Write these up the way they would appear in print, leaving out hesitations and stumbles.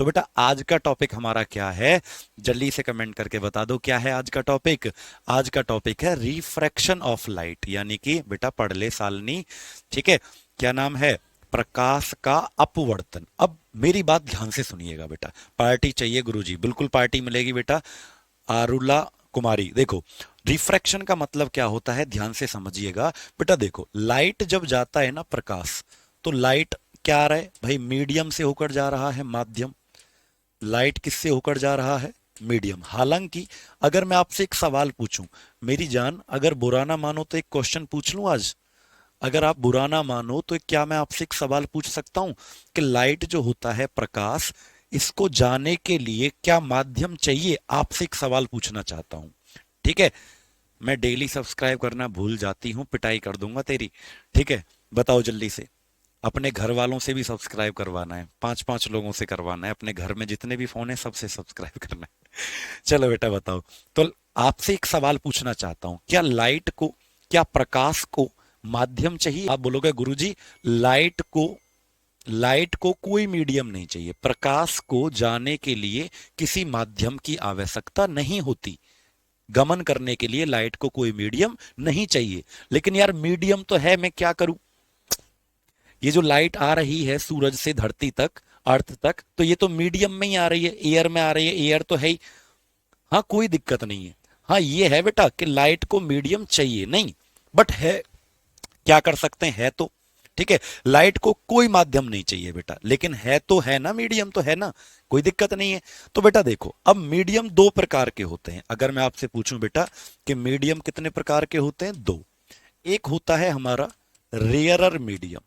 तो बेटा आज का टॉपिक हमारा क्या है, जल्दी से कमेंट करके बता दो क्या है आज का टॉपिक। आज का टॉपिक है रिफ्रैक्शन ऑफ लाइट, यानी कि बेटा पढ़ ले सालनी। ठीक है, क्या नाम है, प्रकाश का अपवर्तन। अब मेरी बात ध्यान से सुनिएगा बेटा। पार्टी चाहिए गुरुजी, बिल्कुल पार्टी मिलेगी बेटा। आरुला कुमारी, देखो रिफ्रैक्शन का मतलब क्या होता है, ध्यान से समझिएगा बेटा। देखो लाइट जब जाता है ना, प्रकाश, तो लाइट क्या आ रहा है भाई, मीडियम से होकर जा रहा है, माध्यम। लाइट किससे होकर जा रहा है, मीडियम। हालांकि अगर मैं आपसे एक सवाल पूछूं मेरी जान, अगर बुरा ना मानो तो एक क्वेश्चन पूछ लूं आज। अगर आप बुरा ना मानो तो क्या मैं आपसे एक सवाल पूछ सकता हूं कि लाइट जो होता है, प्रकाश, इसको जाने के लिए क्या माध्यम चाहिए? आपसे एक सवाल पूछना चाहता हूं। ठीक है, मैं डेली सब्सक्राइब करना भूल जाती हूँ, पिटाई कर दूंगा तेरी। ठीक है, बताओ जल्दी से। अपने घर वालों से भी सब्सक्राइब करवाना है, 5-5 लोगों से करवाना है, अपने घर में जितने भी फोन है सबसे सब्सक्राइब करना है। चलो बेटा बताओ। तो आपसे एक सवाल पूछना चाहता हूं, क्या लाइट को, क्या प्रकाश को माध्यम चाहिए? आप बोलोगे गुरुजी लाइट को कोई मीडियम नहीं चाहिए, प्रकाश को जाने के लिए किसी माध्यम की आवश्यकता नहीं होती। गमन करने के लिए लाइट को कोई मीडियम नहीं चाहिए। लेकिन यार मीडियम तो है, मैं क्या करूं? ये जो लाइट आ रही है सूरज से धरती तक, अर्थ तक, तो ये तो मीडियम में ही आ रही है, एयर में आ रही है, एयर तो है ही। हाँ कोई दिक्कत नहीं है। हाँ ये है बेटा कि लाइट को मीडियम चाहिए नहीं, बट है, क्या कर सकते हैं, है तो। ठीक है, लाइट को कोई माध्यम नहीं चाहिए बेटा, लेकिन है तो है ना, मीडियम तो है ना, कोई दिक्कत नहीं है। तो बेटा देखो, अब मीडियम दो प्रकार के होते हैं। अगर मैं आपसे पूछूं बेटा कि मीडियम कितने प्रकार के होते हैं, दो। एक होता है हमारा रेयरर मीडियम,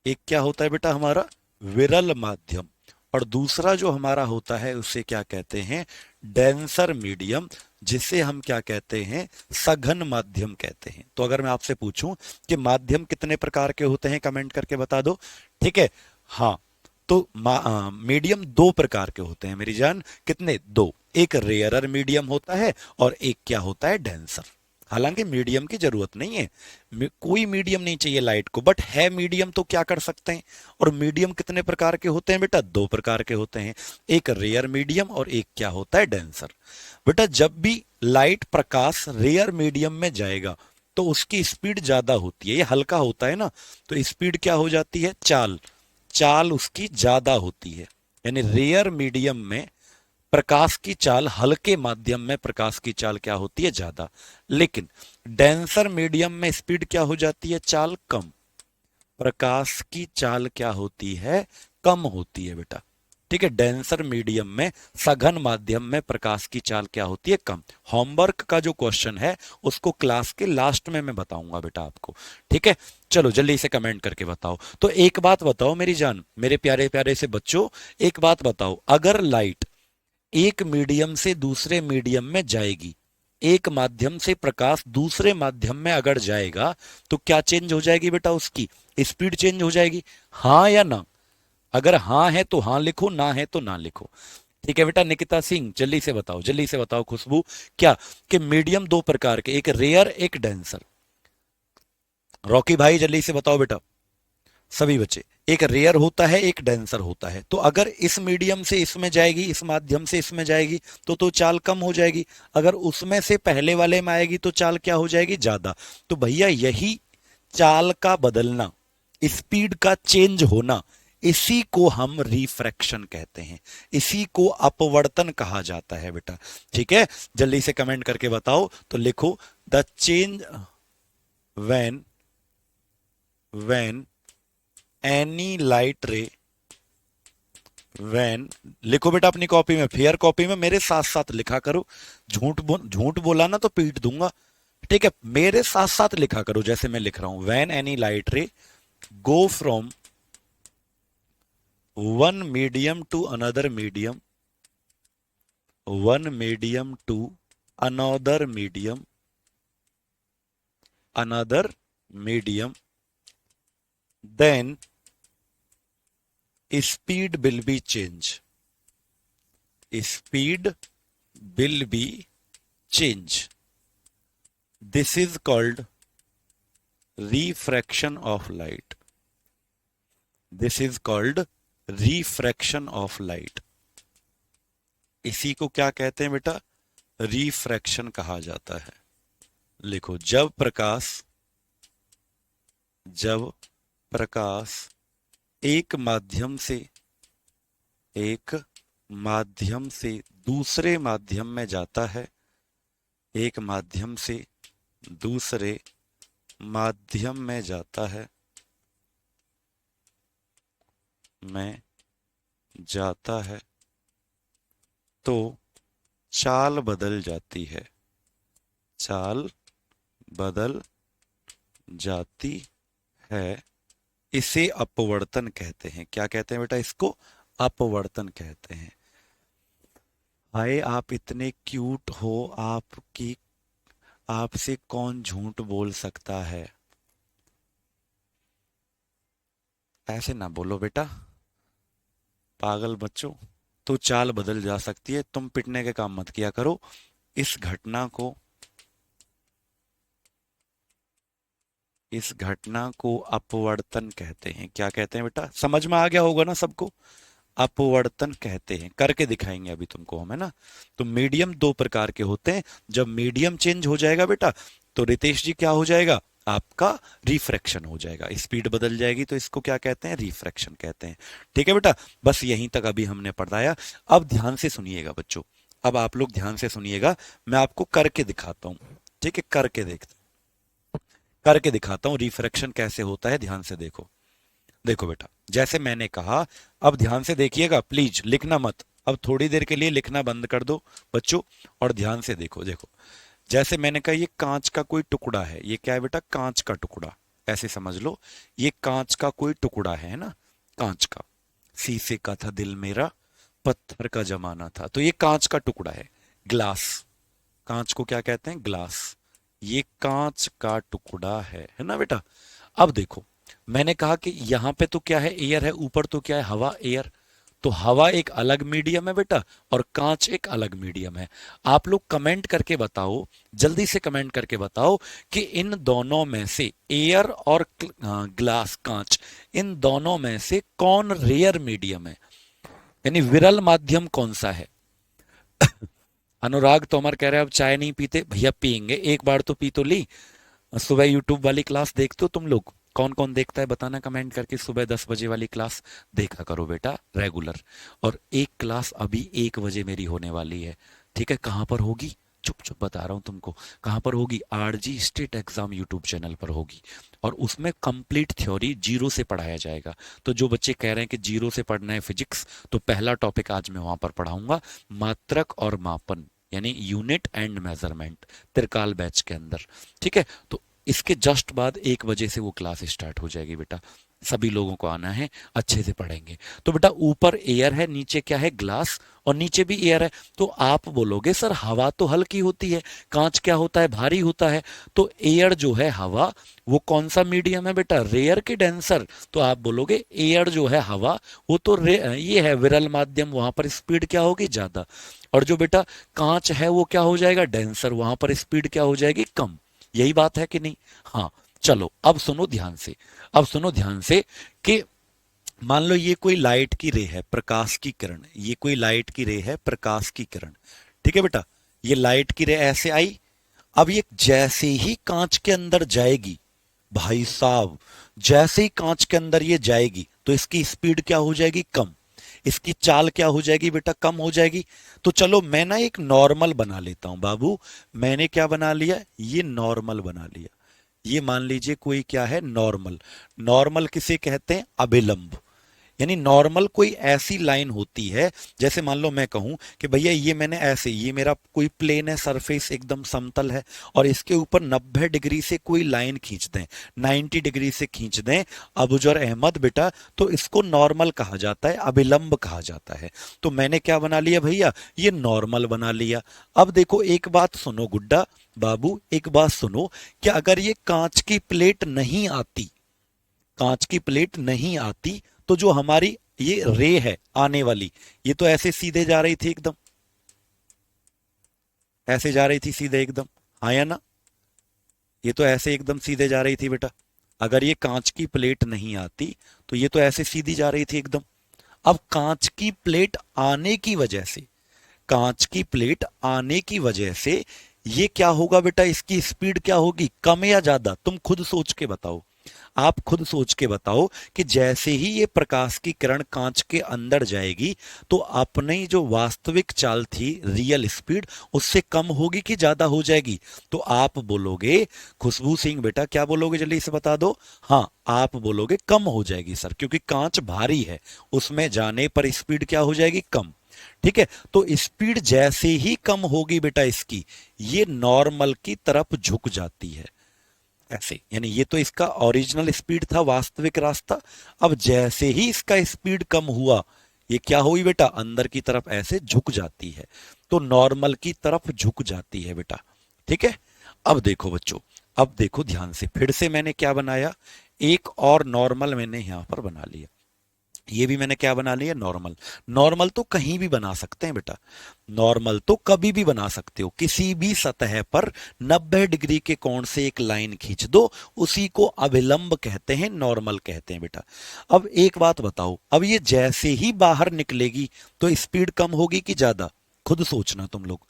एक क्या होता है बेटा हमारा, विरल माध्यम। और दूसरा जो हमारा होता है उसे क्या कहते हैं, डेंसर मीडियम, जिसे हम क्या कहते हैं, सघन माध्यम कहते हैं। तो अगर मैं आपसे पूछूं कि माध्यम कितने प्रकार के होते हैं, कमेंट करके बता दो। ठीक है, हाँ। तो मीडियम दो प्रकार के होते हैं मेरी जान, कितने, दो। एक रेयरर मीडियम होता है और एक क्या होता है, डेंसर। हालांकि मीडियम की जरूरत नहीं है, कोई मीडियम नहीं चाहिए लाइट को, बट है मीडियम तो क्या कर सकते हैं। और मीडियम कितने प्रकार के होते हैं बेटा, दो प्रकार के होते हैं। एक रेयर मीडियम और एक क्या होता है, डेंसर। बेटा जब भी लाइट, प्रकाश रेयर मीडियम में जाएगा तो उसकी स्पीड ज्यादा होती है, ये हल्का होता है ना, तो स्पीड क्या हो जाती है, चाल, चाल उसकी ज्यादा होती है। यानी रेयर मीडियम में प्रकाश की चाल, हल्के माध्यम में प्रकाश की चाल क्या होती है, ज्यादा। लेकिन डेंसर मीडियम में स्पीड क्या हो जाती है, चाल कम। प्रकाश की चाल क्या होती है, कम होती है बेटा। ठीक है, डेंसर मीडियम में, सघन माध्यम में प्रकाश की चाल क्या होती है, कम। होमवर्क का जो क्वेश्चन है उसको क्लास के लास्ट में मैं बताऊंगा बेटा आपको। ठीक है, चलो जल्दी से कमेंट करके बताओ। तो एक बात बताओ मेरी जान, मेरे प्यारे प्यारे से बच्चों, एक बात बताओ, अगर लाइट एक मीडियम से दूसरे मीडियम में जाएगी, एक माध्यम से प्रकाश दूसरे माध्यम में अगर जाएगा, तो क्या चेंज हो जाएगी बेटा, उसकी स्पीड चेंज हो जाएगी, हाँ या ना? अगर हाँ है तो हाँ लिखो, ना है तो ना लिखो। ठीक है बेटा, निकिता सिंह जल्दी से बताओ, जल्दी से बताओ। खुशबू, क्या कि मीडियम दो प्रकार के, एक रेयर एक डेंसर। रॉकी भाई जल्दी से बताओ बेटा, सभी बच्चे। एक रेयर होता है, एक डेंसर होता है। तो अगर इस मीडियम से इसमें जाएगी, इस माध्यम से इसमें जाएगी, तो चाल कम हो जाएगी। अगर उसमें से पहले वाले में आएगी तो चाल क्या हो जाएगी, ज्यादा। तो भैया यही चाल का बदलना, स्पीड का चेंज होना, इसी को हम रिफ्रैक्शन कहते हैं, इसी को अपवर्तन कहा जाता है बेटा। ठीक है, जल्दी से कमेंट करके बताओ। तो लिखो, the change when when any light ray, when, लिखो बेटा अपनी कॉपी में, फेयर कॉपी में मेरे साथ साथ लिखा करो। झूठ बोला ना तो पीट दूंगा। ठीक है, मेरे साथ साथ लिखा करो जैसे मैं लिख रहा हूं। Van any light ray go from one medium to another medium, one medium to another medium, another medium, then speed will be change, speed will be change. This is called refraction of light, this is called refraction of light. इसी को क्या कहते हैं बेटा? Refraction कहा जाता है। लिखो, जब प्रकाश एक माध्यम से दूसरे माध्यम में जाता है, एक माध्यम से दूसरे माध्यम में जाता है, तो चाल बदल जाती है, चाल बदल जाती है। इसे अपवर्तन कहते हैं। क्या कहते हैं बेटा? इसको अपवर्तन कहते हैं। हाय, आप इतने क्यूट हो, आपसे कौन झूठ बोल सकता है? ऐसे ना बोलो बेटा, पागल बच्चों। तो चाल बदल जा सकती है, तुम पिटने के काम मत किया करो। इस घटना को अपवर्तन कहते हैं। क्या कहते हैं बेटा? समझ में आ गया होगा ना सबको? अपवर्तन कहते हैं। करके दिखाएंगे अभी तुमको हम, है ना? तो मीडियम दो प्रकार के होते हैं। जब मीडियम चेंज हो जाएगा बेटा, तो रितेश जी क्या हो जाएगा? आपका रिफ्रैक्शन हो जाएगा, स्पीड बदल जाएगी, तो इसको क्या कहते हैं? रिफ्रैक्शन कहते हैं। ठीक है बेटा, बस यहीं तक अभी हमने पढ़ाया। अब ध्यान से सुनिएगा बच्चों, अब आप लोग ध्यान से सुनिएगा, मैं आपको करके दिखाता हूं। ठीक है, करके दिखाता हूं रिफ्रैक्शन कैसे होता है। ध्यान से देखो। देखो बेटा, जैसे मैंने कहा, अब ध्यान से देखिएगा, प्लीज लिखना मत। अब थोड़ी देर के लिए लिखना बंद कर दो बच्चों, और ध्यान से देखो। देखो, जैसे मैंने कहा, ये कांच का कोई टुकड़ा है। ये क्या है बेटा? कांच का टुकड़ा। ऐसे समझ लो, ये कांच का कोई टुकड़ा है ना, कांच का। शीशे का था दिल मेरा, पत्थर का जमाना था। तो ये कांच का टुकड़ा है, ग्लास। कांच को क्या कहते हैं? ग्लास। ये कांच का टुकड़ा है ना बेटा? अब देखो, मैंने कहा कि यहां पे तो क्या है? एयर है। ऊपर तो क्या है? हवा, एयर। तो हवा एक अलग मीडियम है बेटा, और कांच एक अलग मीडियम है। आप लोग कमेंट करके बताओ, जल्दी से कमेंट करके बताओ कि इन दोनों में से, एयर और ग्लास, कांच, इन दोनों में से कौन रेयर मीडियम है, यानी विरल माध्यम कौन सा है? अनुराग तोमर कह रहे हैं अब चाय नहीं पीते। भैया पियेंगे, एक बार तो पी तो ली। सुबह यूट्यूब वाली क्लास देखते हो तुम लोग? कौन कौन देखता है बताना कमेंट करके। सुबह 10 बजे वाली क्लास देखा करो बेटा, रेगुलर। और एक क्लास अभी 1 बजे मेरी होने वाली है। ठीक है, कहाँ पर होगी? चुप चुप बता रहा हूं तुमको कहां पर होगी। RG state exam YouTube channel पर होगी, और उसमें कंप्लीट थ्योरी जीरो से पढ़ाया जाएगा। तो जो बच्चे कह रहे हैं कि जीरो से पढ़ना है फिजिक्स, तो पहला टॉपिक आज मैं वहां पर पढ़ाऊंगा, मात्रक और मापन, यानी unit and measurement, Trikal batch के अंदर। ठीक है, तो इसके जस्ट बाद 1 बजे से वो क्लास स्टार्ट हो जाएगी बेटा। सभी लोगों को आना है, अच्छे से पढ़ेंगे। तो बेटा, ऊपर एयर है, नीचे क्या है? ग्लास, और नीचे भी एयर है। तो आप बोलोगे सर हवा तो हल्की होती है, कांच क्या होता है? भारी होता है। तो एयर जो है, हवा, वो कौन सा मीडियम है बेटा? रेयर की डेंसर? तो आप बोलोगे एयर जो है, हवा, वो तो ये है विरल माध्यम, वहां पर स्पीड क्या होगी? ज्यादा। और जो बेटा कांच है, वो क्या हो जाएगा? डेंसर, वहां पर स्पीड क्या हो जाएगी? कम। यही बात है कि नहीं? हाँ, चलो अब सुनो ध्यान से। अब सुनो ध्यान से कि मान लो ये कोई लाइट की रे है, प्रकाश की किरण। ये कोई लाइट की रे है, प्रकाश की किरण। ठीक है बेटा, ये लाइट की रे ऐसे आई। अब ये जैसे ही कांच के अंदर जाएगी, भाई साहब, जैसे ही कांच के अंदर ये जाएगी, तो इसकी स्पीड क्या हो जाएगी? कम। इसकी चाल क्या हो जाएगी बेटा? कम हो जाएगी। तो चलो मैं ना एक नॉर्मल बना लेता हूं बाबू। मैंने क्या बना लिया? ये नॉर्मल बना लिया। ये मान लीजिए कोई क्या है? नॉर्मल। नॉर्मल किसे कहते हैं? अभिलंब। यानी नॉर्मल कोई ऐसी लाइन होती है, जैसे मान लो मैं कहूं कि भैया ये मैंने ऐसे, ये मेरा कोई प्लेन है, सरफेस एकदम समतल है, और इसके ऊपर 90 डिग्री से कोई लाइन खींच दें, 90 डिग्री से खींच दें अबुजर अहमद बेटा, तो इसको नॉर्मल कहा जाता है, अभिलंब कहा जाता है। तो मैंने क्या बना लिया भैया? ये नॉर्मल बना लिया। अब देखो एक बात सुनो गुड्डा बाबू, एक बात सुनो, कि अगर ये कांच की प्लेट नहीं आती, कांच की प्लेट नहीं आती, तो जो हमारी ये रे है आने वाली, ये तो ऐसे सीधे जा रही थी एकदम, ऐसे जा रही थी सीधे एकदम, हाँ या ना? ये तो ऐसे एकदम सीधे जा रही थी बेटा। अगर ये कांच की प्लेट नहीं आती, तो ये तो ऐसे सीधी जा रही थी एकदम। अब कांच की प्लेट आने की वजह से, कांच की प्लेट आने की वजह से ये क्या होगा बेटा, इसकी स्पीड क्या होगी, कम या ज्यादा, तुम खुद सोच के बताओ। आप खुद सोच के बताओ कि जैसे ही ये प्रकाश की किरण कांच के अंदर जाएगी तो अपनी जो वास्तविक चाल थी, रियल स्पीड, उससे कम होगी कि ज्यादा हो जाएगी। तो आप बोलोगे, खुशबू सिंह बेटा क्या बोलोगे, जल्दी से बता दो। हाँ, आप बोलोगे कम हो जाएगी सर, क्योंकि कांच भारी है, उसमें जाने पर स्पीड क्या हो जाएगी, कम। ठीक है, तो स्पीड जैसे ही कम होगी बेटा इसकी, ये नॉर्मल की तरफ झुक जाती है, ऐसे। यानी ये तो इसका ओरिजिनल स्पीड था, वास्तविक रास्ता। अब जैसे ही इसका स्पीड कम हुआ, ये क्या हुई बेटा, अंदर की तरफ ऐसे झुक जाती है, तो नॉर्मल की तरफ झुक जाती है बेटा। ठीक है, अब देखो बच्चों, अब देखो ध्यान से, फिर से मैंने क्या बनाया, एक और नॉर्मल मैंने यहां पर बना लिया। ये भी मैंने क्या बना लिया, नॉर्मल। नॉर्मल तो कहीं भी बना सकते हैं बेटा, नॉर्मल तो कभी भी बना सकते हो, किसी भी सतह पर 90 डिग्री के कोण से एक लाइन खींच दो, उसी को अभिलंब कहते हैं, नॉर्मल कहते हैं बेटा। अब एक बात बताओ, अब ये जैसे ही बाहर निकलेगी तो स्पीड कम होगी कि ज्यादा, खुद सोचना तुम लोग।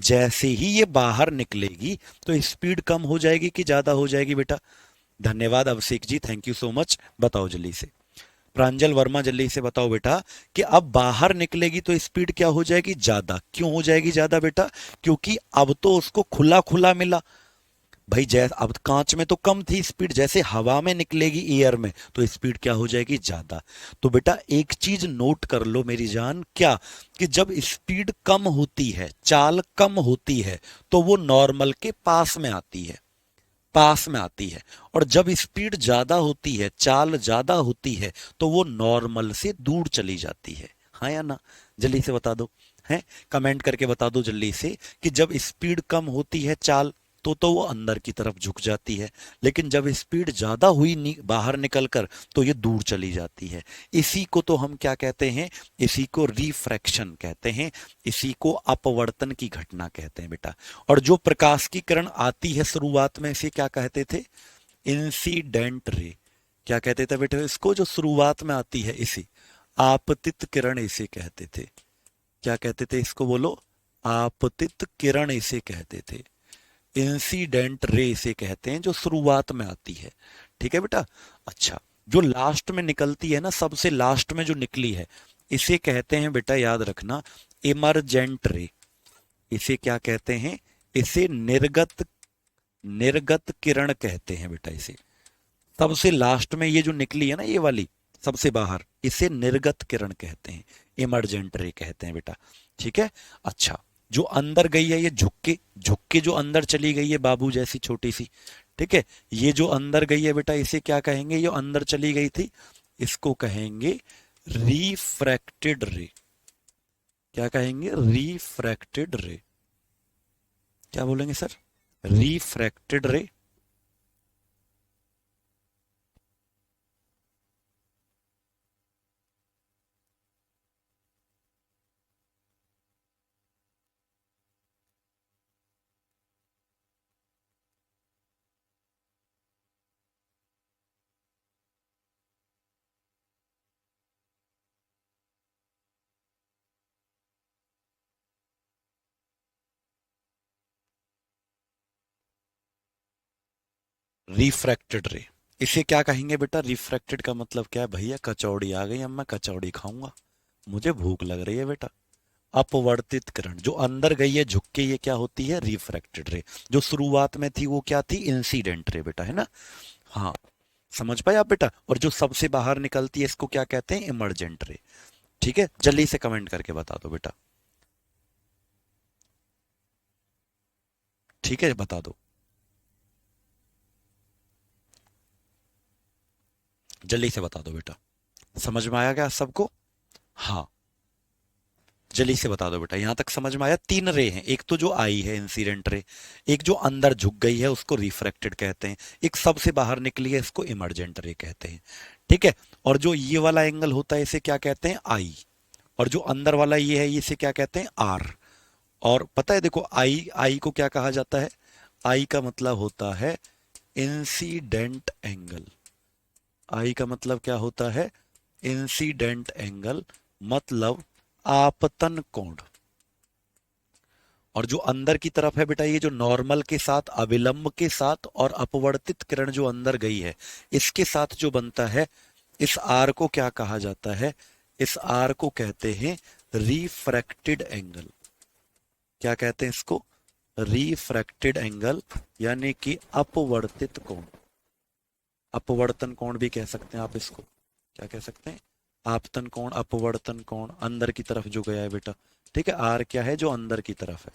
जैसे ही ये बाहर निकलेगी तो स्पीड कम हो जाएगी कि ज्यादा हो जाएगी बेटा। धन्यवाद Abhishek ji, thank you so much. बताओ जल्दी से, प्रांजल वर्मा जल्दी से बताओ बेटा कि अब बाहर निकलेगी तो स्पीड क्या हो जाएगी, ज्यादा। क्यों हो जाएगी ज्यादा बेटा, क्योंकि अब तो उसको खुला खुला मिला भाई। जैसे अब कांच में तो कम थी स्पीड, जैसे हवा में निकलेगी, एयर में, तो स्पीड क्या हो जाएगी, ज्यादा। तो बेटा एक चीज नोट कर लो मेरी जान, क्या, कि जब स्पीड कम होती है, चाल कम होती है, तो वो नॉर्मल के पास में आती है, पास में आती है। और जब स्पीड ज्यादा होती है, चाल ज्यादा होती है, तो वो नॉर्मल से दूर चली जाती है। हाँ या ना, जल्दी से बता दो, है कमेंट करके बता दो जल्दी से कि जब स्पीड कम होती है चाल, तो वो अंदर की तरफ झुक जाती है, लेकिन जब स्पीड ज्यादा हुई बाहर निकलकर, तो ये दूर चली जाती है। इसी को तो हम क्या कहते हैं, इसी को रिफ्रैक्शन कहते हैं, इसी को अपवर्तन की घटना कहते हैं बेटा। और जो प्रकाश की किरण आती है शुरुआत में, इसे क्या कहते थे, इंसिडेंट रे। क्या कहते थे बेटा इसको, जो शुरुआत में आती है, इसे आपतित किरण इसे कहते थे। क्या कहते थे इसको, बोलो, आपतित किरण इसे कहते थे, इंसिडेंट रे इसे कहते हैं, जो शुरुआत में आती है। ठीक है बेटा। अच्छा, जो लास्ट में निकलती है ना, सबसे लास्ट में जो निकली है, इसे कहते हैं बेटा, याद रखना, इमरजेंट रे। इसे क्या कहते हैं, इसे निर्गत, निर्गत किरण कहते हैं बेटा। इसे सबसे लास्ट में ये जो निकली है ना, ये वाली सबसे बाहर, इसे निर्गत किरण कहते हैं, इमरजेंट रे कहते हैं बेटा। ठीक है। अच्छा, जो अंदर गई है, ये झुक के, झुक के जो अंदर चली गई है, बाबू जैसी छोटी सी, ठीक है, ये जो अंदर गई है बेटा, इसे क्या कहेंगे, ये अंदर चली गई थी, इसको कहेंगे रिफ्रैक्टेड रे। क्या कहेंगे, रिफ्रैक्टेड रे। क्या बोलेंगे सर, रिफ्रैक्टेड रे। रिफ्रैक्टेड रे, इसे क्या कहेंगे बेटा, रिफ्रैक्टेड का मतलब क्या है, भैया कचौड़ी आ गई, अब मैं कचौड़ी खाऊंगा, मुझे भूख लग रही है बेटा। अपवर्तित किरण जो अंदर गई है झुक के, ये क्या होती है, रिफ्रैक्टेड रे। जो शुरुआत में थी वो क्या थी, इंसिडेंट रे बेटा, है ना। हाँ, समझ पाए आप बेटा। और जो सबसे बाहर निकलती है, इसको क्या कहते हैं, इमरजेंट रे। ठीक है, जल्दी से कमेंट करके बता दो बेटा। ठीक है, बता दो, जल्दी से बता दो बेटा। समझ में आया क्या सबको, हाँ, जल्दी से बता दो बेटा। यहां तक समझ में आया, तीन रे हैं, एक तो जो आई है इंसिडेंट रे, एक जो अंदर झुक गई है उसको रिफ्रैक्टेड कहते हैं, एक सबसे बाहर निकली है, इसको इमरजेंट रे कहते हैं। ठीक है। और जो ये वाला एंगल होता है, इसे क्या कहते हैं, आई। और जो अंदर वाला ये है, इसे क्या कहते हैं, आर। और पता है देखो, आई, आई को क्या कहा जाता है, आई का मतलब होता है इंसिडेंट एंगल। आई का मतलब क्या होता है, इंसिडेंट एंगल, मतलब आपतन कोण। और जो अंदर की तरफ है बेटा, ये जो नॉर्मल के साथ, अविलंब के साथ और अपवर्तित किरण जो अंदर गई है, इसके साथ जो बनता है, इस आर को क्या कहा जाता है? इस आर को कहते हैं रिफ्रैक्टेड एंगल। क्या कहते हैं इसको? रिफ्रैक्टेड एंगल, यानी कि अपवर्तित कोण। अपवर्तन कोण भी कह सकते हैं आप इसको। क्या कह सकते हैं? आपतन कोण, अपवर्तन कोण, अंदर की तरफ जो गया है बेटा। ठीक है, आर क्या है? जो अंदर की तरफ है।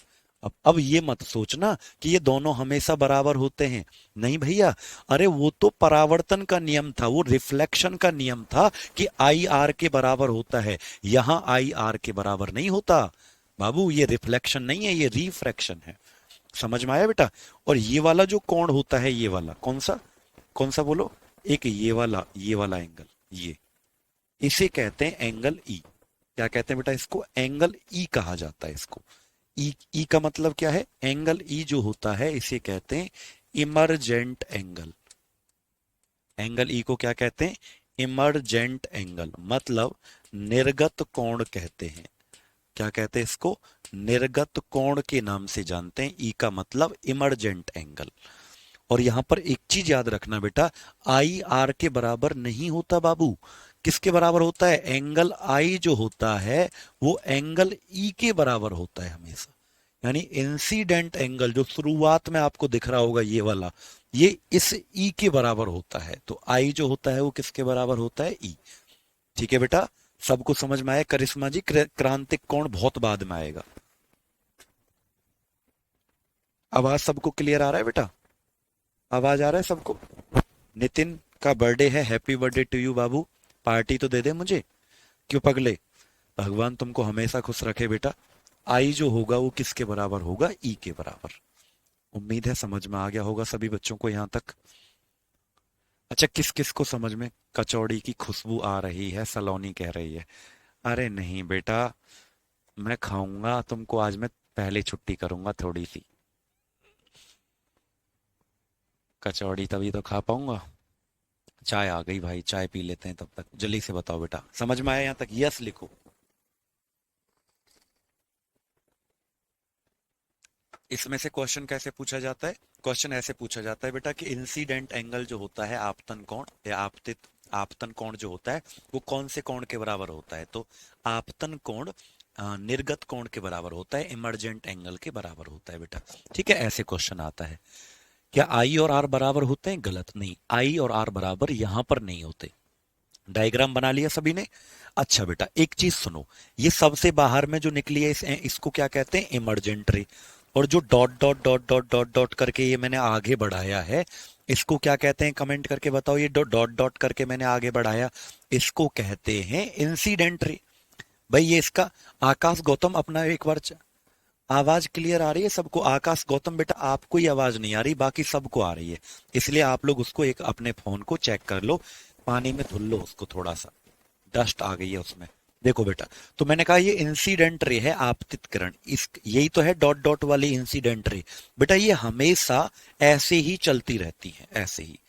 अब ये मत सोचना कि ये दोनों हमेशा बराबर होते हैं। नहीं भैया, अरे वो तो परावर्तन का नियम था, वो रिफ्लेक्शन का नियम था कि आई आर के बराबर होता है। यहां आई आर के बराबर नहीं होता बाबू, ये रिफ्लेक्शन नहीं है, ये रिफ्रैक्शन है। समझ में आया बेटा? और ये वाला जो कोण होता है, ये वाला कौन सा? कौन सा बोलो? एक ये वाला एंगल, ये इसे कहते हैं एंगल ई। क्या कहते हैं बेटा इसको? एंगल ई कहा जाता है इसको। ई का मतलब क्या है? एंगल ई जो होता है इसे कहते हैं इमरजेंट एंगल। एंगल ई को क्या कहते हैं? इमरजेंट एंगल, मतलब निर्गत कोण कहते हैं। क्या कहते हैं इसको? निर्गत कोण के नाम से जानते हैं। ई का मतलब इमरजेंट एंगल। और यहां पर एक चीज याद रखना बेटा, आई आर के बराबर नहीं होता बाबू। किसके बराबर होता है? एंगल आई जो होता है वो एंगल ई के बराबर होता है हमेशा। यानी इंसिडेंट एंगल जो शुरुआत में आपको दिख रहा होगा, ये वाला, ये इस ई के बराबर होता है। तो आई जो होता है वो किसके बराबर होता है? ई। ठीक है बेटा, सबको समझ में आया? करिश्मा जी, क्रांतिक कोण बहुत बाद में आएगा। आवाज सबको क्लियर आ रहा है बेटा? आवाज आ रहा है सबको? नितिन का बर्थडे है, हैप्पी बर्थडे टू यू बाबू। पार्टी तो दे दे मुझे। क्यों पगले? भगवान तुमको हमेशा खुश रखे बेटा। आई जो होगा वो किसके बराबर होगा? ई के बराबर। उम्मीद है समझ में आ गया होगा सभी बच्चों को यहां तक। अच्छा, किस किस को समझ में कचौड़ी की खुशबू आ रही है? सलोनी कह रही है। अरे नहीं बेटा, मैं खाऊंगा तुमको आज, मैं पहले छुट्टी करूंगा थोड़ी सी। कचौड़ी तभी तो खा पाऊंगा। चाय आ गई भाई, चाय पी लेते हैं तब तक। जल्दी से बताओ बेटा, समझ में आया यहां तक? यस लिखो। इसमें से क्वेश्चन कैसे पूछा जाता है? क्वेश्चन ऐसे पूछा जाता है बेटा कि इंसिडेंट एंगल जो होता है, आपतन कोण या आपतन कोण जो होता है, वो कौन से कोण के बराबर होता है? तो आपतन कोण निर्गत कोण के बराबर होता है, इमरजेंट एंगल के बराबर होता है बेटा। ठीक है, ऐसे क्वेश्चन आता है। क्या आई और आर बराबर होते हैं? गलत। नहीं, आई और आर बराबर यहां पर नहीं होते। डायग्राम बना लिया सभी ने? अच्छा बेटा, एक चीज सुनो, ये सबसे बाहर में जो निकली है इसको क्या कहते हैं? Emergent ray. और जो dot dot dot dot dot dot करके ये मैंने आगे बढ़ाया है, इसको क्या कहते हैं? कमेंट करके बताओ। ये डॉट डॉट डॉट करके मैंने आगे बढ़ाया, इसको कहते हैं इंसिडेंट रे। भाई ये इसका, आकाश गौतम अपना एक बार आवाज क्लियर आ रही है सबको? आकाश गौतम बेटा आपको ही आवाज नहीं आ रही, बाकी सबको आ रही है। इसलिए आप लोग उसको एक अपने फोन को चेक कर लो, पानी में धुल लो उसको थोड़ा सा, डस्ट आ गई है उसमें। देखो बेटा, तो मैंने कहा ये इंसिडेंट रे है, आपतित किरण। इस यही तो है डॉट डॉट वाली इंसिडेंट रे। बेटा ये हमेशा ऐसे ही चलती रहती है, ऐसे ही,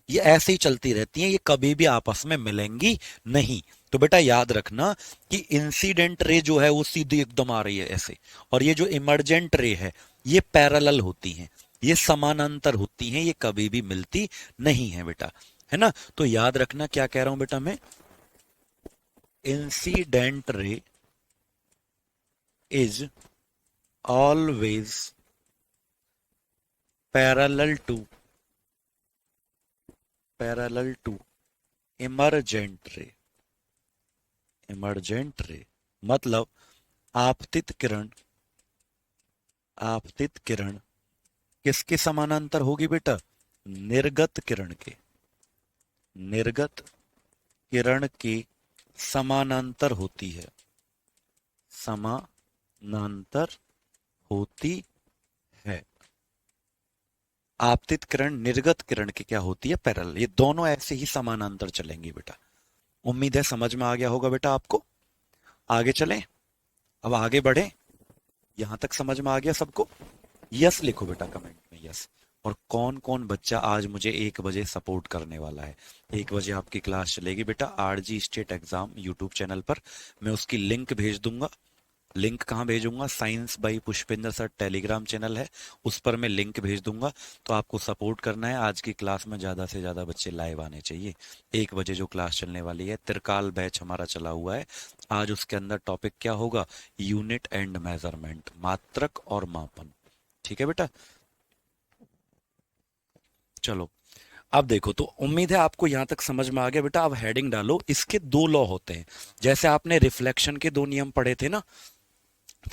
ये ऐसे ही चलती रहती हैं, ये कभी भी आपस में मिलेंगी नहीं। तो बेटा याद रखना कि इंसिडेंट रे जो है वो सीधी एकदम आ रही है ऐसे, और ये जो इमरजेंट रे है ये पैरेलल होती हैं, ये समानांतर होती हैं, ये कभी भी मिलती नहीं है बेटा, है ना? तो याद रखना क्या कह रहा हूं बेटा मैं, incident ray is always parallel to emergent ray. Emergent ray मतलब आपतित किरण, आपतित किरण किसके समानांतर होगी बेटा? निर्गत किरण के, निर्गत किरण के समानांतर होती है, समानांतर होती है। आपतित किरण निर्गत किरण की क्या होती है? पैरेलल। ये दोनों ऐसे ही समानांतर चलेंगी बेटा। उम्मीद है समझ में आ गया होगा बेटा आपको। आगे चलें, अब आगे बढ़े। यहां तक समझ में आ गया सबको? यस लिखो बेटा कमेंट में, यस। और कौन कौन बच्चा आज मुझे 1 बजे सपोर्ट करने वाला है। 1 बजे आपकी क्लास चलेगी बेटा, RG state exam YouTube channel पर। मैं उसकी लिंक भेज दूंगा। लिंक कहाँ भेजूंगा? Science by Pushpendra sir telegram channel है, उस पर मैं लिंक भेज दूंगा। तो आपको सपोर्ट करना है। आज की क्लास में ज्यादा से ज्यादा बच्चे लाइव आने चाहिए। 1 बजे जो क्लास चलने वाली है, त्रिकाल बैच हमारा चला हुआ है। आज उसके अंदर टॉपिक क्या होगा? यूनिट एंड मेजरमेंट, मात्रक और मापन। ठीक है बेटा, चलो अब देखो। तो उम्मीद है आपको यहां तक समझ में आ गया बेटा। अब हेडिंग डालो। इसके 2 लॉ होते हैं, जैसे आपने रिफ्लेक्शन के 2 नियम पढ़े थे ना।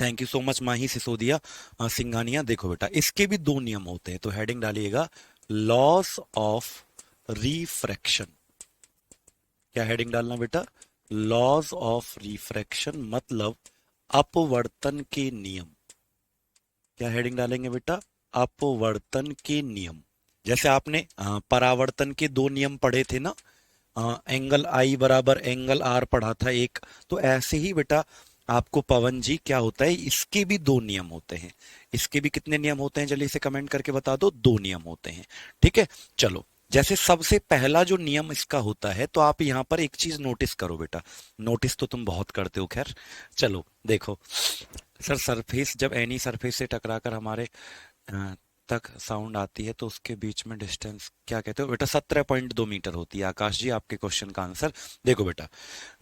थैंक यू सो मच माही सिसोदिया सिंघानिया। देखो बेटा, इसके भी 2 नियम होते हैं। तो हेडिंग डालिएगा, लॉस ऑफ रिफ्रैक्शन। क्या हेडिंग डालना बेटा? लॉस ऑफ रिफ्रैक्शन, मतलब अपवर्तन के नियम। क्या हेडिंग डालेंगे बेटा? अपवर्तन के नियम। जैसे आपने परावर्तन के 2 नियम पढ़े थे ना, एंगल आई बराबर एंगल आर पढ़ा था एक। तो ऐसे ही बेटा आपको पवन जी क्या होता है, इसके भी 2 नियम होते हैं। इसके भी कितने नियम होते हैं? जल्दी से कमेंट करके बता दो। 2 नियम होते हैं। ठीक है, चलो। जैसे सबसे पहला जो नियम इसका होता है, तो आप यहां पर एक चीज नोटिस करो बेटा। नोटिस तो तुम बहुत करते हो, खैर चलो देखो। सर सरफेस, जब एनी सरफेस से टकराकर हमारे अ, तक साउंड आती है तो उसके बीच में डिस्टेंस क्या कहते हो बेटा? 17.2 मीटर होती है। आकाश जी, आपके क्वेश्चन का आंसर देखो बेटा।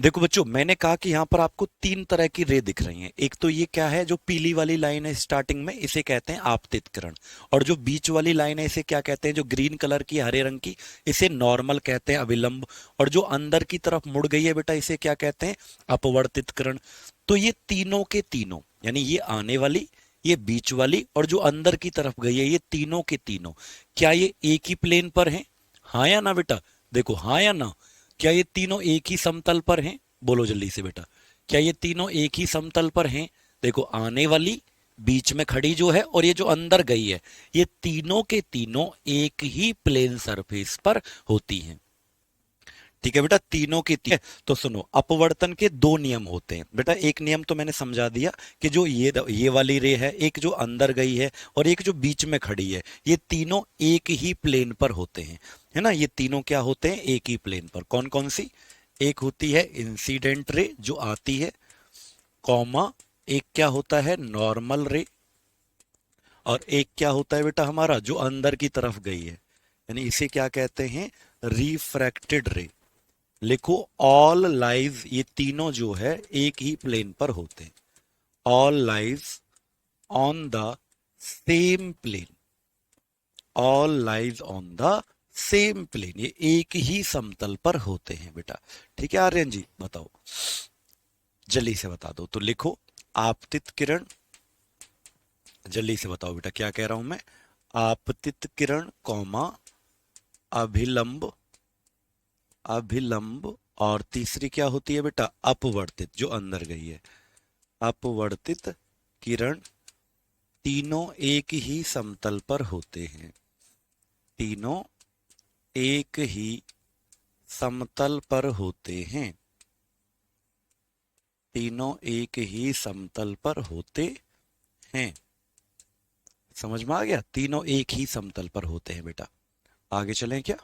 देखो बच्चों, मैंने कहा कि यहाँ पर आपको 3 तरह की रे दिख रही हैं। एक तो ये क्या है, जो पीली वाली लाइन है स्टार्टिंग में, इसे कहते हैं आपतित किरण। और जो बीच वाली लाइन है, इसे क्या कहते हैं? जो ग्रीन कलर की, हरे रंग की, इसे नॉर्मल कहते हैं, अविलंब। और जो अंदर की तरफ मुड़ गई है बेटा, इसे क्या कहते हैं? अपवर्तित किरण। तो ये तीनों के तीनों, यानी ये आने वाली, ये बीच वाली, और जो अंदर की तरफ गई है, ये तीनों के तीनों, क्या ये एक ही प्लेन पर हैं? हाँ या ना बेटा? देखो, हाँ या ना? क्या ये तीनों एक ही समतल पर हैं? बोलो जल्दी से बेटा। क्या ये तीनों एक ही समतल पर हैं? देखो, आने वाली, बीच में खड़ी जो है, और ये जो अंदर गई है, ये तीनों के तीनों एक ही प्लेन सरफेस पर होती हैं। ठीक है बेटा, तीनों की तीन। तो सुनो, अपवर्तन के 2 नियम होते हैं बेटा। एक नियम तो मैंने समझा दिया कि जो ये वाली रे है, एक जो अंदर गई है और एक जो बीच में खड़ी है, ये तीनों एक ही प्लेन पर होते हैं, है ना? ये तीनों क्या होते हैं? एक ही प्लेन पर। कौन कौन सी? एक होती है इंसिडेंट रे, जो आती है, कॉमा, एक क्या होता है? नॉर्मल रे। और एक क्या होता है बेटा हमारा, जो अंदर की तरफ गई है, यानी इसे क्या कहते हैं? रिफ्रैक्टेड रे। लिखो, ऑल लाइज, ये तीनों जो है एक ही प्लेन पर होते हैं। All lies on the same plane. All lies on the same plane, ये एक ही समतल पर होते हैं बेटा। ठीक है आर्यन जी, बताओ जल्दी से बता दो। तो लिखो, आपतित किरण, जल्दी से बताओ बेटा क्या कह रहा हूं मैं? आपतित किरण कौमा अभिलंब, अभिलंब, और तीसरी क्या होती है बेटा? अपवर्तित, जो अंदर गई है। अपवर्तित किरण, तीनों एक ही समतल पर होते हैं। तीनों एक ही समतल पर होते हैं। तीनों एक ही समतल पर होते हैं। समझ में आ गया? तीनों एक ही समतल पर होते हैं बेटा। आगे चलें क्या?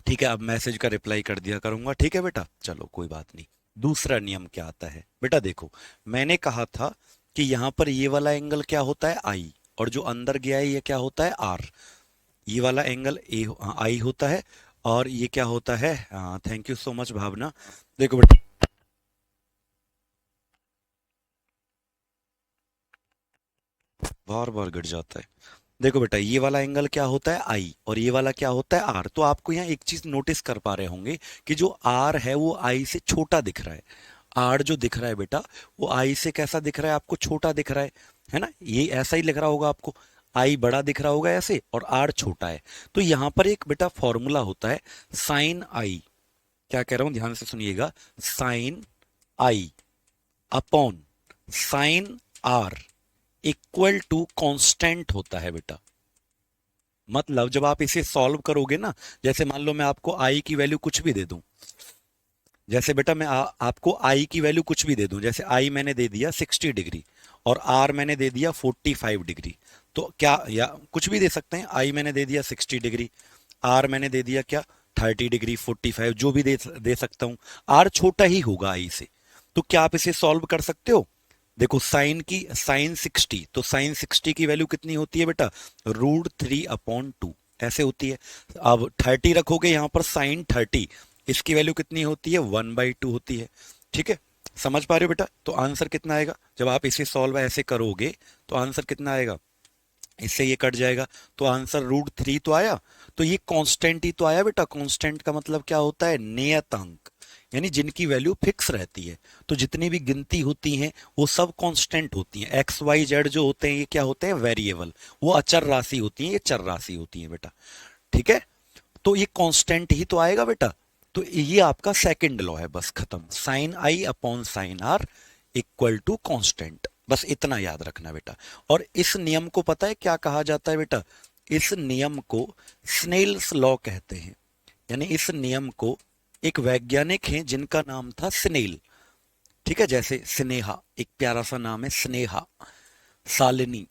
ठीक है, अब मैसेज का रिप्लाई कर दिया करूंगा। ठीक है बेटा, चलो कोई बात नहीं। दूसरा नियम क्या आता है बेटा? देखो, मैंने कहा था कि यहां पर ये वाला एंगल क्या होता है? आई। और जो अंदर गया है, ये क्या होता है? आर। ये वाला एंगल ए आई होता है, और ये क्या होता है? थैंक यू सो मच भावना। देखो बेटा, बार बार गिर जाता है। देखो बेटा, ये वाला एंगल क्या होता है? आई, और ये वाला क्या होता है? आर। तो आपको यहाँ एक चीज नोटिस कर पा रहे होंगे कि जो आर है वो आई से छोटा दिख रहा है। आर जो दिख रहा है बेटा, वो आई से कैसा दिख रहा है आपको? छोटा दिख रहा है ना? ये ऐसा ही लिख रहा होगा आपको। आई बड़ा दिख रहा होगा ऐसे, और आर छोटा है। तो यहां पर एक बेटा फॉर्मूला होता है, साइन आई। क्या कह रहा हूं, ध्यान से सुनिएगा। Sine i upon sine r equal to constant होता है बेटा। मतलब जब आप इसे सॉल्व करोगे ना, जैसे मान लो मैं आपको आई की वैल्यू कुछ भी दे दूं। जैसे बेटा मैं आपको आई की वैल्यू कुछ भी दे दूं, जैसे आई मैंने दे दिया 60 डिग्री और आर मैंने दे दिया 45 डिग्री। तो क्या, या कुछ भी दे सकते हैं, आई मैंने दे दिया 60 डिग्री, आर मैंने दे दिया क्या 30 डिग्री, 45, जो भी दे सकता हूं। आर छोटा ही होगा आई से, तो क्या आप इसे सॉल्व कर सकते हो? देखो साइन 60, तो साइन 60 की वैल्यू कितनी होती है बेटा, √3/2 ऐसे होती है। अब 30 रखोगे यहां पर, साइन 30 इसकी वैल्यू कितनी होती है, 1/2 होती है। ठीक है, समझ पा रहे हो बेटा? तो आंसर कितना आएगा जब आप इसे सॉल्व ऐसे करोगे, तो आंसर कितना आएगा, इससे ये कट जाएगा, तो आंसर √3 तो आया। तो ये कांस्टेंट ही तो आया बेटा, कांस्टेंट का मतलब क्या होता है, नियतांक, यानी जिनकी वैल्यू फिक्स रहती है। तो जितनी भी गिनती होती हैं वो सब कांस्टेंट होती हैं। एक्स वाई जेड जो होते हैं ये क्या होते हैं, वेरिएबल, वो अचर राशि होती हैं, ये चर राशि होती है बेटा। ठीक है, तो ये कांस्टेंट ही तो आएगा बेटा। तो ये आपका सेकंड लॉ है, बस खत्म, sine i upon sine r equal to constant, बस इतना याद रखना बेटा। और इस नियम को पता है क्या कहा जाता है बेटा, इस नियम को स्नेल्स लॉ कहते हैं। यानी इस नियम को एक वैज्ञानिक हैं जिनका नाम था स्नेल। ठीक है, जैसे स्नेहा एक प्यारा सा नाम है, स्नेहा, शालिनी,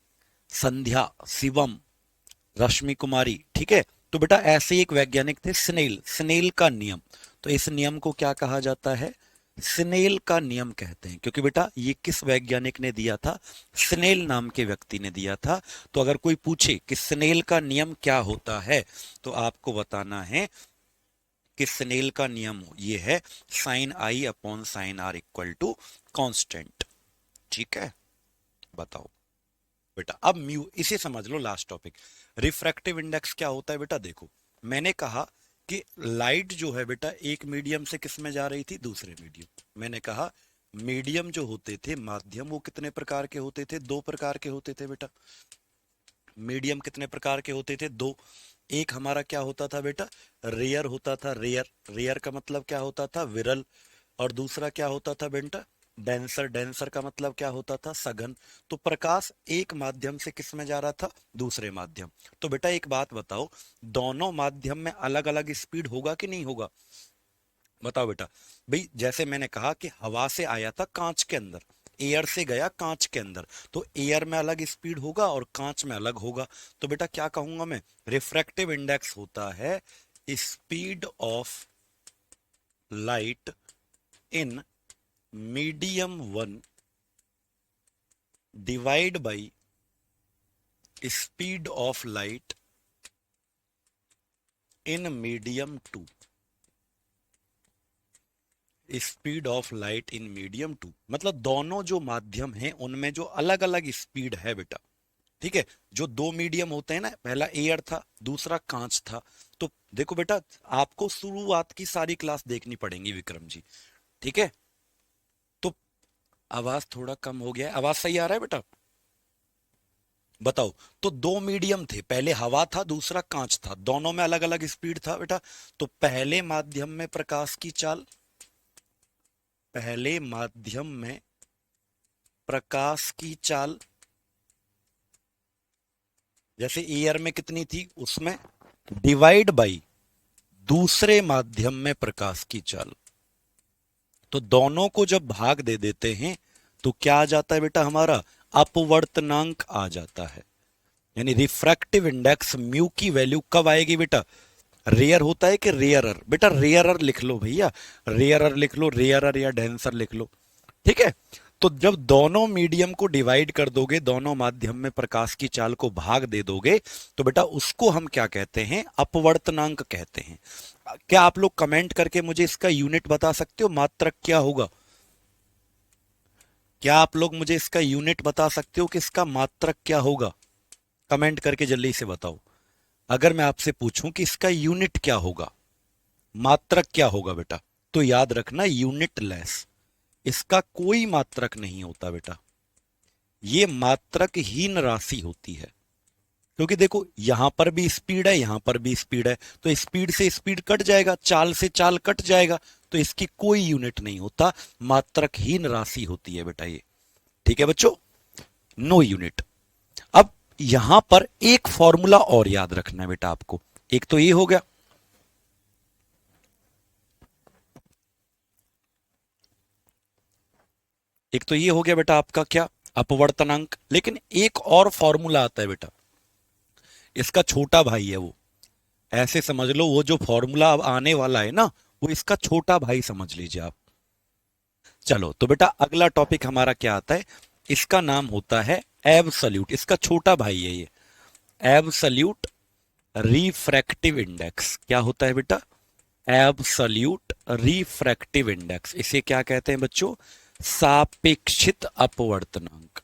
संध्या, शिवम, रश्मि कुमारी। ठीक है, तो बेटा ऐसे ही एक वैज्ञानिक थे स्नेल, स्नेल का नियम। तो इस नियम को क्या कहा जाता है, स्नेल का नियम कहते हैं, क्योंकि बेटा ये किस वैज्ञानिक ने दिया था, स्नेल नाम के व्यक्ति ने दिया था। तो अगर कोई पूछे कि स्नेल का नियम क्या होता है, तो आपको बताना है कि स्नेल का नियम ये है, sine i upon sine r equal to constant. ठीक है, बताओ बेटा। अब म्यू, इसे समझ लो, लास्ट टॉपिक, रिफ्रैक्टिव इंडेक्स क्या होता है बेटा। देखो मैंने कहा कि लाइट जो है बेटा एक मीडियम से किस में जा रही थी, दूसरे मीडियम। मैंने कहा मीडियम जो होते थे, माध्यम, वो कितने प्रकार के होते थे, दो प्रकार के होते थे बेटा। मीडियम कितने प्रकार के होते थे, दो। एक हमारा क्या होता था बेटा, रेयर होता था, रेयर, रेयर का मतलब क्या होता था, विरल। और दूसरा क्या होता था बेटा, डेंसर, डेंसर का मतलब क्या होता था, सघन। तो प्रकाश एक माध्यम से किस में जा रहा था, दूसरे माध्यम। तो बेटा एक बात बताओ, दोनों माध्यम में अलग अलग स्पीड होगा कि नहीं होगा, बताओ बेटा। भाई जैसे मैंने कहा कि हवा से आया था कांच के अंदर, एयर से गया कांच के अंदर, तो एयर में अलग स्पीड होगा और कांच में अलग होगा। तो बेटा क्या कहूंगा मैं, रिफ्रैक्टिव इंडेक्स होता है speed of light in medium 1 divide by speed of light in medium 2, speed of light in medium 2, मतलब दोनों जो माध्यम हैं उनमें जो अलग अलग स्पीड है बेटा। ठीक है, जो दो मीडियम होते हैं ना, पहला एयर था दूसरा कांच था। तो देखो बेटा आपको शुरुआत की सारी क्लास देखनी पड़ेगी विक्रम जी। ठीक है, तो आवाज थोड़ा कम हो गया है, आवाज सही आ रहा है बेटा, बताओ। तो दो मीडियम थे, पहले हवा था दूसरा कांच था, दोनों में अलग अलग स्पीड था बेटा। तो पहले माध्यम में प्रकाश की चाल, पहले माध्यम में प्रकाश की चाल जैसे एयर में कितनी थी, उसमें डिवाइड बाई दूसरे माध्यम में प्रकाश की चाल। तो दोनों को जब भाग दे देते हैं तो क्या आ जाता है बेटा, हमारा अपवर्तनांक आ जाता है। यानी रिफ्रैक्टिव इंडेक्स म्यू की वैल्यू कब आएगी बेटा, रेयर होता है कि रेयरर, बेटा रेयरर लिख लो भैया, रेयरर लिख लो, रेयरर या डेंसर लिख लो। ठीक है, तो जब दोनों मीडियम को डिवाइड कर दोगे, दोनों माध्यम में प्रकाश की चाल को भाग दे दोगे, तो बेटा उसको हम क्या कहते हैं, अपवर्तनांक कहते हैं। क्या आप लोग कमेंट करके मुझे इसका यूनिट बता सकते हो, मात्रक क्या होगा? क्या आप लोग मुझे इसका यूनिट बता सकते हो कि इसका मात्रक क्या होगा? कमेंट करके जल्दी से बताओ। अगर मैं आपसे पूछूं कि इसका यूनिट क्या होगा, मात्रक क्या होगा बेटा, तो याद रखना यूनिट लेस, इसका कोई मात्रक नहीं होता बेटा, ये मात्रक हीन राशि होती है। क्योंकि देखो यहां पर भी स्पीड है, यहां पर भी स्पीड है, तो स्पीड से स्पीड कट जाएगा, चाल से चाल कट जाएगा, तो इसकी कोई यूनिट नहीं होता, मात्रक हीन राशि होती है बेटा ये। ठीक है बच्चों, नो यूनिट। अब यहां पर एक फॉर्मूला और याद रखना है बेटा आपको, एक तो ये हो गया, एक तो ये हो गया बेटा आपका क्या, अपवर्तनांक। लेकिन एक और फॉर्मूला आता है बेटा, इसका छोटा भाई है वो, ऐसे समझ लो, वो जो फॉर्मूला अब आने वाला है ना, वो इसका छोटा भाई समझ लीजिए आप। चलो तो बेटा अगला टॉपिक हमारा क्या आता है, इसका नाम होता है एब्सोल्यूट, इसका छोटा भाई है ये, एब्सोल्यूट रिफ्रैक्टिव इंडेक्स। क्या होता है बेटा, एब्सोल्यूट रिफ्रैक्टिव इंडेक्स। इसे क्या कहते हैं बच्चों, सापेक्षित अपवर्तनांक।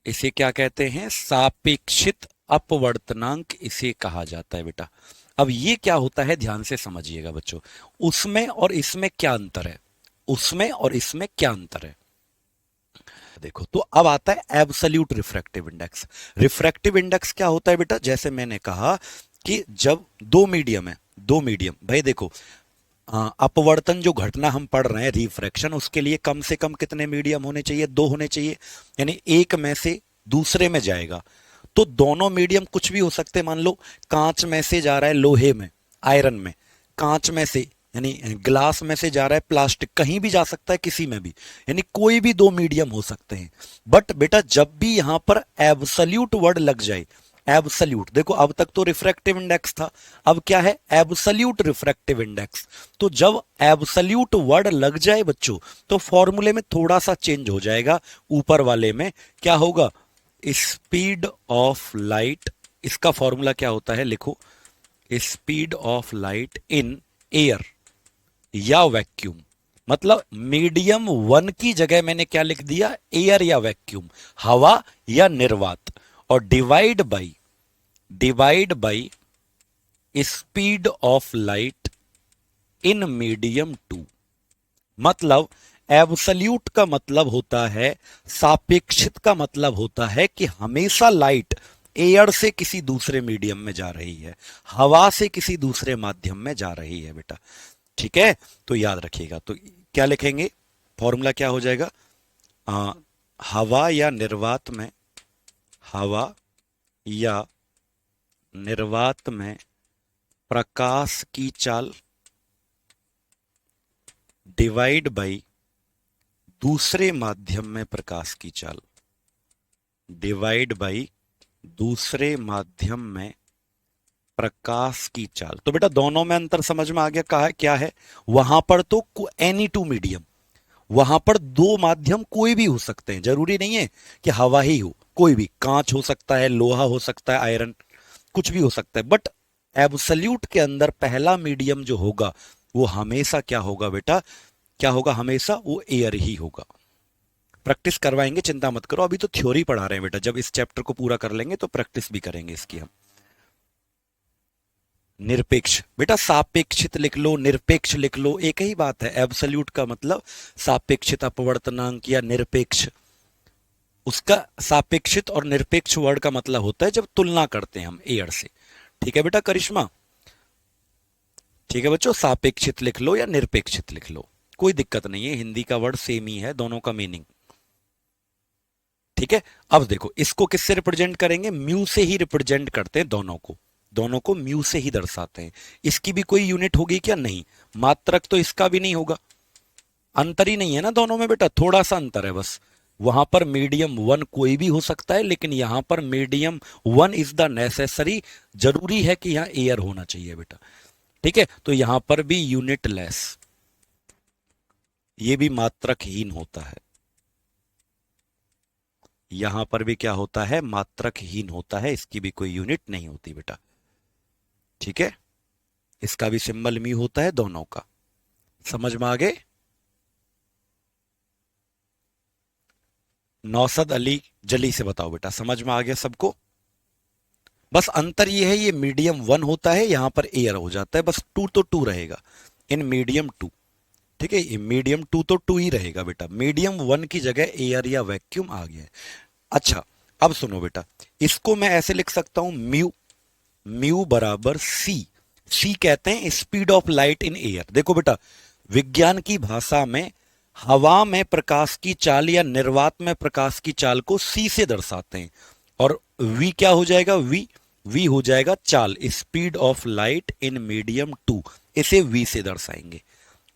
इसे क्या कहते हैं, सापेक्षित अपवर्तनांक इसे कहा जाता है बेटा। अब ये क्या होता है ध्यान से समझिएगा बच्चों, उसमें और इसमें क्या अंतर है, उसमें और इसमें क्या अंतर है। देखो तो अब आता है absolute refractive index. Refractive index क्या होता है बेटा, जैसे मैंने कहा कि जब दो मीडियम है, दो मीडियम भाई देखो, अपवर्तन जो घटना हम पढ़ रहे हैं रिफ्रैक्शन, उसके लिए कम से कम कितने मीडियम होने चाहिए, दो होने चाहिए, यानी एक में से दूसरे में जाएगा। तो दोनों मीडियम कुछ भी हो सकते हैं, मान लो कांच में से जा रहा है लोहे में, आयरन में, कांच में से यानी ग्लास में से जा रहा है प्लास्टिक, कहीं भी जा सकता है किसी में भी, यानी कोई भी दो मीडियम हो सकते हैं। बट बेटा जब भी यहां पर एब्सोल्यूट वर्ड लग जाए, एब्सोल्यूट, देखो अब तक तो रिफ्रैक्टिव इंडेक्स था, अब क्या है एब्सोल्यूट रिफ्रैक्टिव इंडेक्स। तो जब एब्सोल्यूट वर्ड लग जाए बच्चों, तो फॉर्मूले में थोड़ा सा चेंज हो जाएगा, ऊपर वाले में क्या होगा, स्पीड ऑफ लाइट, इसका फॉर्मूला क्या होता है लिखो, speed of light in air या वैक्यूम। मतलब मीडियम वन की जगह मैंने क्या लिख दिया, एयर या वैक्यूम, हवा या निर्वात, और divide by speed of light in medium two. मतलब एब्सोल्यूट का मतलब होता है, सापेक्षित का मतलब होता है कि हमेशा लाइट एयर से किसी दूसरे मीडियम में जा रही है, हवा से किसी दूसरे माध्यम में जा रही है बेटा। ठीक है, तो याद रखिएगा, तो क्या लिखेंगे, फॉर्मूला क्या हो जाएगा, आ, हवा या निर्वात में, हवा या निर्वात में प्रकाश की चाल डिवाइड बाई दूसरे माध्यम में प्रकाश की चाल, डिवाइड बाई दूसरे माध्यम में प्रकाश की चाल। तो बेटा दोनों में अंतर समझ में आ गया, कहा क्या है, वहां पर तो एनी टू मीडियम, वहां पर दो माध्यम कोई भी हो सकते हैं, जरूरी नहीं है कि हवा ही हो, कोई भी, कांच हो सकता है, लोहा हो सकता है, आयरन, कुछ भी हो सकता है। बट एब्सोल्यूट के अंदर पहला मीडियम जो होगा वो हमेशा क्या होगा बेटा, क्या होगा, हमेशा वो एयर ही होगा। प्रैक्टिस करवाएंगे, चिंता मत करो, अभी तो थ्योरी पढ़ा रहे हैं बेटा, जब इस चैप्टर को पूरा कर लेंगे तो प्रैक्टिस भी करेंगे इसकी हम। निरपेक्ष, बेटा सापेक्षित लिख लो, निरपेक्ष लिख लो, एक ही बात है। एब्सोल्यूट का मतलब सापेक्षित अपवर्तनांक या निरपेक्ष, उसका सापेक्षित और निरपेक्ष वर्ड का मतलब होता है जब तुलना करते हैं हम एयर से। ठीक है बेटा करिश्मा, ठीक है बच्चों, सापेक्षित लिख लो या निरपेक्षित लिख लो, कोई दिक्कत नहीं है, हिंदी का वर्ड सेम ही है, दोनों का मीनिंग। ठीक है, अब देखो इसको किससे रिप्रेजेंट करेंगे, म्यू से ही रिप्रेजेंट करते हैं दोनों को, दोनों को म्यू से ही दर्शाते हैं। इसकी भी कोई यूनिट होगी क्या, नहीं, मात्रक तो इसका भी नहीं होगा, अंतर ही नहीं है ना दोनों में बेटा, थोड़ा सा अंतर है बस, वहां पर मीडियम वन कोई भी हो सकता है, लेकिन यहां पर medium one is the necessary, जरूरी है कि यहां एयर होना चाहिए बेटा। ठीक है, तो यहां पर भी यूनिट लेस, ये भी मात्रकहीन होता है, यहां पर भी क्या होता है, मात्रकहीन होता है, इसकी भी कोई यूनिट नहीं होती बेटा। ठीक है, इसका भी सिंबल म्यू होता है दोनों का, समझ में आ गए। नौसद अली जली से बताओ बेटा, समझ में आ गया सबको। बस अंतर ये है, ये मीडियम वन होता है, यहां पर एयर हो जाता है, बस टू तो टू रहेगा इन मीडियम टू। ठीक है, ये मीडियम टू तो टू ही रहेगा बेटा, मीडियम वन की जगह एयर या वैक्यूम आ गया है। अच्छा अब सुनो बेटा, इसको मैं ऐसे लिख सकता हूं, म्यू, म्यू बराबर सी, सी कहते हैं speed of light in air. देखो बेटा विज्ञान की भाषा में हवा में प्रकाश की चाल या निर्वात में प्रकाश की चाल को सी से दर्शाते हैं, और वी क्या हो जाएगा, वी हो जाएगा चाल, speed of light in medium two, इसे वी से दर्शाएंगे,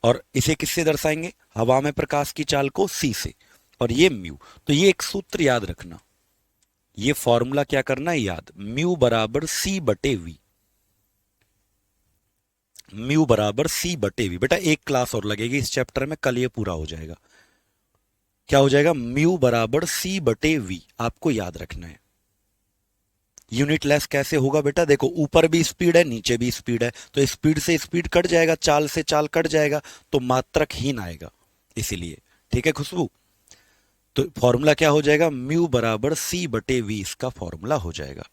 और इसे किससे दर्शाएंगे, हवा में प्रकाश की चाल को सी से, और ये म्यू। तो ये एक सूत्र याद रखना, ये फॉर्मूला क्या करना है याद, म्यू बराबर सी बटे वी। म्यू बराबर सी बटे वी। बेटा एक क्लास और लगेगी इस चैप्टर में, कल ये पूरा हो जाएगा। क्या हो जाएगा, म्यू बराबर सी बटे वी, आपको याद रखना है। यूनिट लेस कैसे होगा बेटा, देखो ऊपर भी स्पीड है नीचे भी स्पीड है, तो स्पीड से स्पीड कट जाएगा, चाल से चाल कट जाएगा, तो मात्रक हीन आएगा इसीलिए। ठीक है खुशबू, तो फॉर्मूला क्या हो जाएगा, म्यू बराबर सी बटे वी, इसका फॉर्मूला हो जाएगा।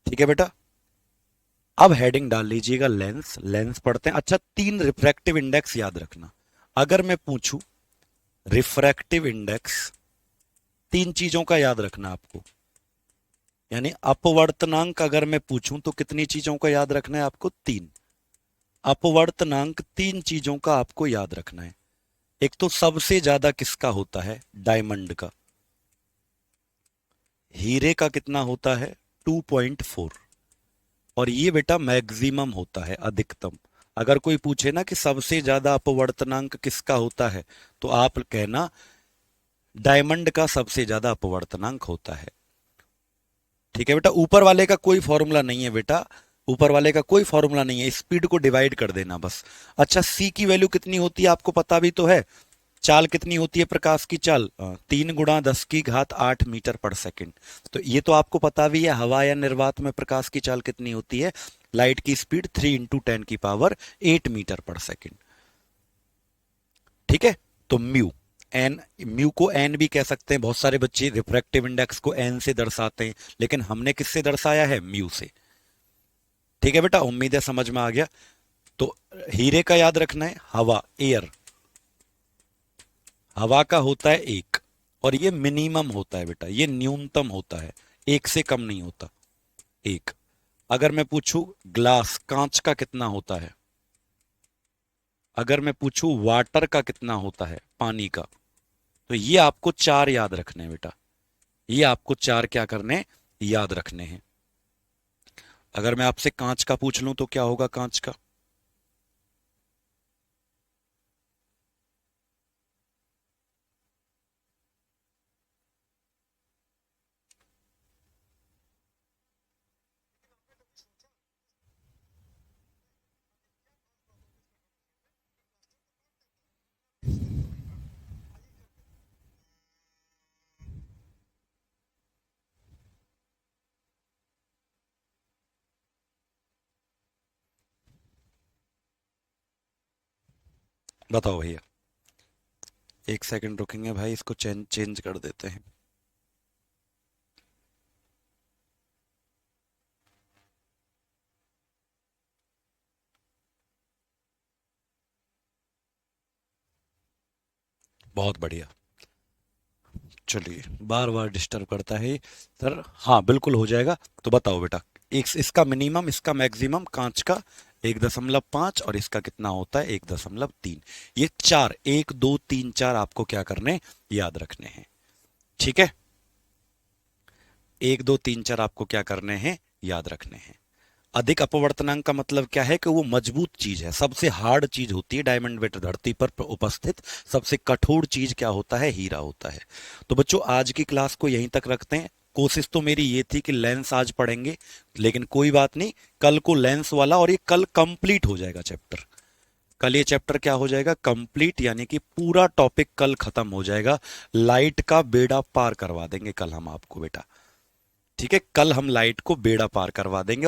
ठीक है बेटा, अब हेडिंग डाल लीजिएगा लेंस। लेंस पढ़ते हैं। अच्छा, 3 रिफ्रैक्टिव इंडेक्स याद रखना। अगर मैं पूछूं रिफ्रैक्टिव इंडेक्स, 3 चीजों का याद रखना आपको, यानी अपवर्तनांक अगर मैं पूछूं तो कितनी चीजों का याद रखना है आपको, 3। अपवर्तनांक 3 चीजों का आपको याद रखना है। एक तो सबसे ज्यादा किसका होता है, डायमंड का। हीरे का कितना होता है, 2.4। और ये बेटा मैक्सिमम होता है, अधिकतम। अगर कोई पूछे ना कि सबसे ज्यादा अपवर्तनांक किसका होता है, तो आप कहना डायमंड का सबसे ज्यादा अपवर्तनांक होता है। ठीक है बेटा, ऊपर वाले का कोई फॉर्मूला नहीं है बेटा, ऊपर वाले का कोई फॉर्मूला नहीं है, स्पीड को डिवाइड कर देना बस। अच्छा, सी की वैल्यू कितनी होती है आपको पता भी तो है। चाल कितनी होती है प्रकाश की चाल, 3 × 10⁸ मीटर पर सेकंड। तो ये तो आपको पता भी है। हवा या निर्वात में प्रकाश की चाल कितनी होती है, लाइट की स्पीड 3 × 10⁸ मीटर पर सेकंड। ठीक है, तो म्यू, एन, म्यू को एन भी कह सकते हैं। बहुत सारे बच्चे रिफ्रैक्टिव इंडेक्स को एन से दर्शाते हैं, लेकिन हमने किससे दर्शाया है, म्यू से। ठीक है बेटा, उम्मीद है समझ में आ गया। तो हीरे का याद रखना है, हवा, एयर, हवा का होता है 1, और ये मिनिमम होता है बेटा, ये न्यूनतम होता है, 1 से कम नहीं होता, 1। अगर मैं पूछूं ग्लास, कांच का कितना होता है, अगर मैं पूछूं वाटर का कितना होता है, पानी का, तो ये आपको 4 याद रखने हैं बेटा। ये आपको 4 क्या करने, याद रखने हैं। अगर मैं आपसे कांच का पूछ लूं तो क्या होगा कांच का, बताओ भैया। एक सेकंड रुकेंगे भाई, इसको चेंज कर देते हैं। बहुत बढ़िया, चलिए, बार बार डिस्टर्ब करता है सर। हाँ बिल्कुल हो जाएगा। तो बताओ बेटा, एक इसका मिनिमम, इसका मैक्सिमम, कांच का 1.5, और इसका कितना होता है 1.3। ये 4, 1 2 3 4 आपको क्या करने, याद रखने हैं। ठीक है, 1 2 3 4 आपको क्या करने हैं, याद रखने हैं। अधिक अपवर्तनांक का मतलब क्या है कि वो मजबूत चीज है, सबसे हार्ड चीज होती है डायमंड बेटा, धरती पर उपस्थित सबसे कठोर चीज क्या होता है, हीरा होता है। तो बच्चों आज की क्लास को यहीं तक रखते हैं। कोशिश तो मेरी ये थी कि लेंस आज पढ़ेंगे, लेकिन कोई बात नहीं, कल को लेंस वाला, और ये कल कंप्लीट हो जाएगा चैप्टर। कल ये चैप्टर क्या हो जाएगा, कंप्लीट, यानी कि पूरा टॉपिक कल खत्म हो जाएगा। लाइट का बेड़ा पार करवा देंगे कल हम आपको बेटा। ठीक है, कल हम लाइट को बेड़ा पार करवा देंगे।